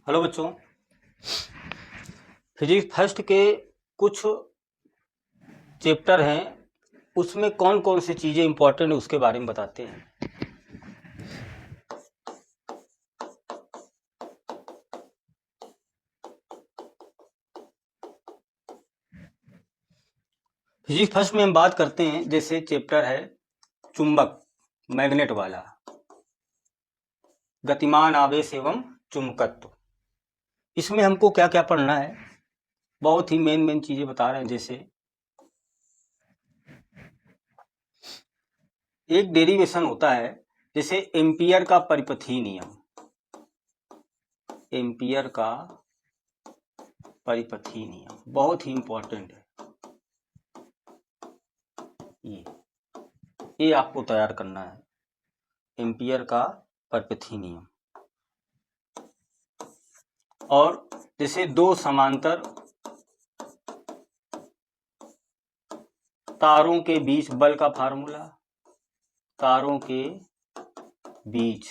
Hello बच्चों। Physics first के कुछ चैप्टर हैं, उसमें कौन कौन सी चीज़ें इंपॉर्टेंट है उसके बारे में बताते हैं। फिजिक्स फर्स्ट में हम बात करते हैं, जैसे चैप्टर है चुंबक, मैग्नेट वाला, गतिमान आवेश एवं चुंबकत्व। इसमें हमको क्या क्या पढ़ना है, बहुत ही मेन मेन चीज़ें बता रहे हैं। जैसे एक डेरिवेशन होता है, जैसे एम्पियर का परिपथीय नियम, एम्पियर का परिपथीय नियम बहुत ही इंपॉर्टेंट है। ये आपको तैयार करना है, एम्पियर का परिपथीय नियम। और जैसे दो समांतर तारों के बीच बल का फार्मूला, तारों के बीच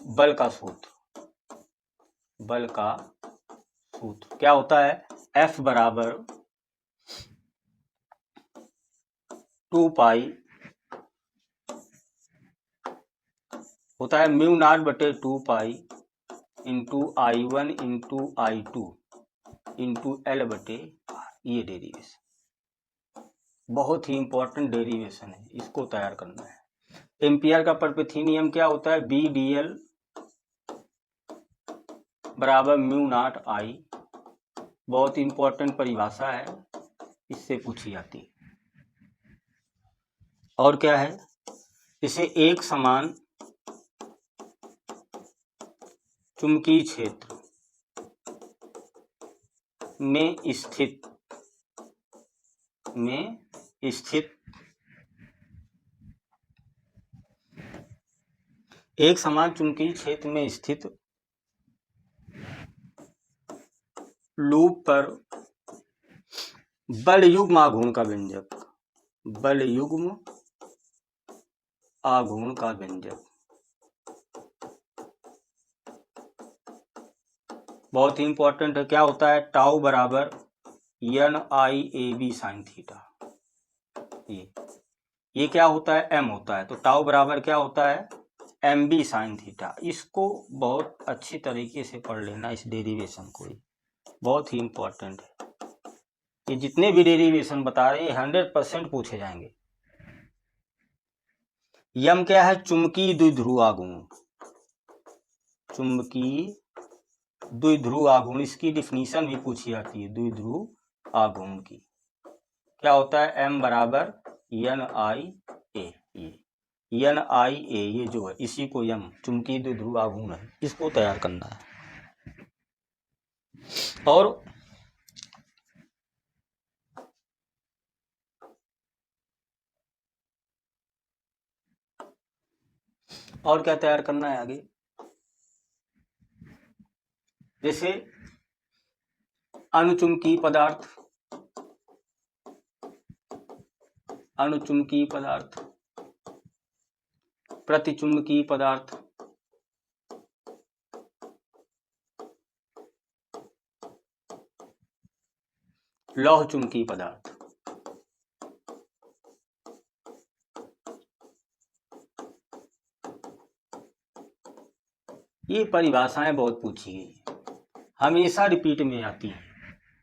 बल का सूत्र, बल का सूत्र क्या होता है? F बराबर 2 पाई होता है म्यू नॉट बटे 2 pi into I1 into I2 into L बटे R। ये डेरिवेशन बहुत ही इंपॉर्टेंट डेरिवेशन है, इसको तैयार करना है। एम्पियर का परिपथीय नियम क्या होता है? बी डी एल बराबर म्यू नॉट आई। बहुत इंपॉर्टेंट परिभाषा है, इससे पूछी जाती है। और क्या है? इसे एक समान चुंबकीय क्षेत्र में स्थित एक समान चुंबकीय क्षेत्र में स्थित लूप पर बल युग्म आघूर्ण का व्यंजक, बल युग्म आघूर्ण का व्यंजक बहुत ही इंपॉर्टेंट है। क्या होता है? टाउ बराबर N I A B sine theta. ये क्या होता है? एम होता है, तो टाउ बराबर क्या होता है? M B sine theta. इसको बहुत अच्छी तरीके से पढ़ लेना, इस डेरिवेशन को, बहुत ही इंपॉर्टेंट है। ये जितने भी डेरिवेशन बता रहे हैं 100% पूछे जाएंगे। यम क्या है? चुंबकीय द्विध्रुव आघूर्ण, चुंबकीय द्विध्रुव आघूर्ण, इसकी डिफिनीशन भी पूछी जाती है द्विध्रुव आघूर्ण की। क्या होता है? एम बराबर N I A. N I ए ये जो है, इसी को यम चुंबकीय द्विध्रुव आघूर्ण है, इसको तैयार करना है। और क्या तैयार करना है आगे? जैसे अणुचुंबकीय पदार्थ, अणुचुंबकीय पदार्थ, प्रतिचुंबकीय पदार्थ, लौह चुंबकीय पदार्थ। ये परिभाषाएं बहुत पूछी गई, हमेशा रिपीट में आती हैं।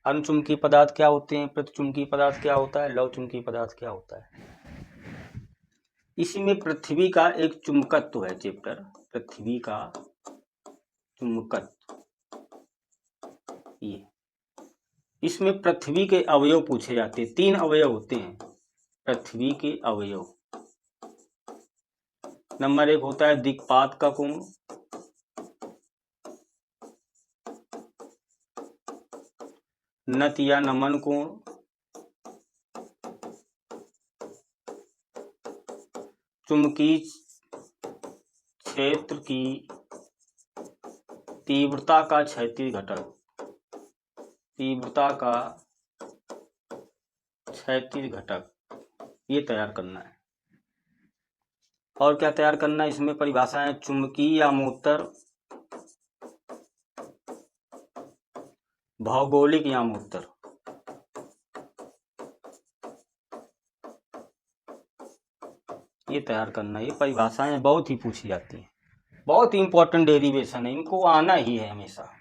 अणुचुंबकीय पदार्थ क्या होते हैं, प्रतिचुंबकीय पदार्थ क्या होता है, लौह चुंबकीय पदार्थ क्या होता है। इसी में पृथ्वी का एक चुंबकत्व है चैप्टर, पृथ्वी का चुंबकत्व। ये इसमें पृथ्वी के अवयव पूछे जाते हैं। 3 अवयव होते हैं पृथ्वी के अवयव। नंबर 1 होता है दिक्पात का कोण, नत या नमन कोण, चुंबकीय क्षेत्र की तीव्रता का क्षैतिज घटक, तीव्रता का क्षैतिज घटक, ये तैयार करना है। और क्या तैयार करना है इसमें परिभाषाएं, चुंबकीय यामोत्तर, भौगोलिक यामोत्तर। ये तैयार करना है। ये परिभाषाएं बहुत ही पूछी जाती हैं, बहुत ही इंपॉर्टेंट डेरिवेशन है, इनको आना ही है हमेशा।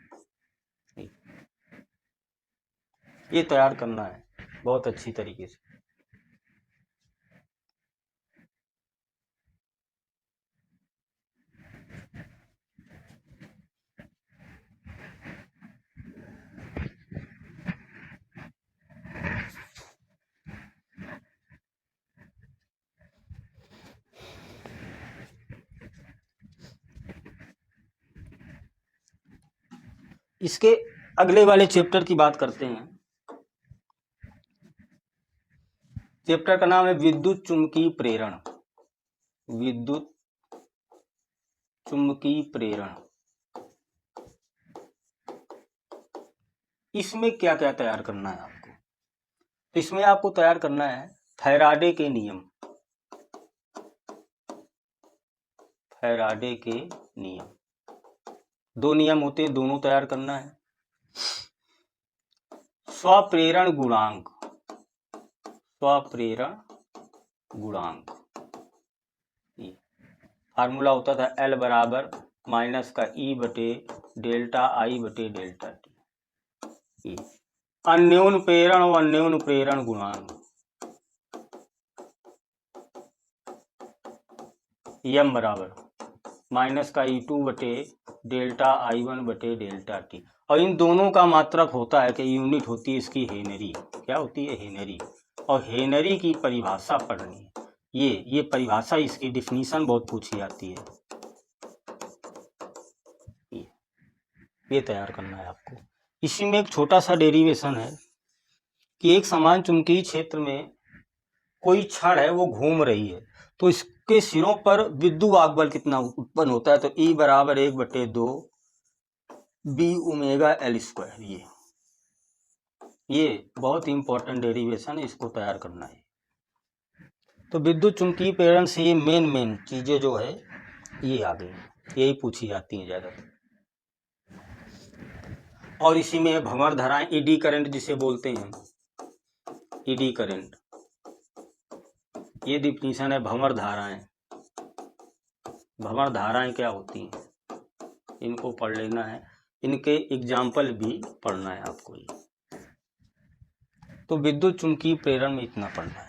ये तैयार करना है बहुत अच्छी तरीके से। इसके अगले वाले चैप्टर की बात करते हैं। चैप्टर का नाम है विद्युत चुम्बकीय प्रेरण। विद्युत चुम्बकीय प्रेरण। इसमें क्या क्या तैयार करना है आपको? तो इसमें आपको तैयार करना है फैराडे के नियम। फैराडे के नियम, दो नियम होते हैं, दोनों तैयार करना है। स्वप्रेरण गुणांक, स्वप्रेरण गुणांक, फार्मूला होता था L बराबर माइनस का E बटे डेल्टा I बटे डेल्टा T। अन्योन प्रेरण और अन्योन प्रेरण गुणांक M बराबर माइनस का E2 बटे डेल्टा I1 बटे डेल्टा T। और इन दोनों का मात्रक होता है कि यूनिट होती है इसकी हेनरी। क्या होती है? हेनरी। और हेनरी की परिभाषा पढ़नी है। ये परिभाषा, इसकी डिफिनीशन बहुत पूछी जाती है। ये तैयार करना है आपको। इसी में एक छोटा सा डेरिवेशन है कि एक समान चुंबकीय क्षेत्र में कोई छड़ है, वो घूम रही है, तो इसके सिरों पर विद्युत वाहक बल कितना उत्पन्न होता है? तो E बराबर 1/2 B ओमेगा L स्क्वायर। ये बहुत ही इंपॉर्टेंट डेरिवेशन है, इसको तैयार करना है। तो विद्युत चुम्बकीय प्रेरण से ये मेन चीजें जो है ये आ गई, यही पूछी जाती हैं ज्यादातर। और इसी में भंवर धाराएं, ईडी करंट जिसे बोलते हैं, ईडी करंट, ये डिफिनीशन है भंवर धाराएं। भंवर धाराएं क्या होती हैं, इनको पढ़ लेना है, इनके एग्जाम्पल भी पढ़ना है आपको। तो विद्युत चुम्बकीय प्रेरण में इतना पढ़ना है।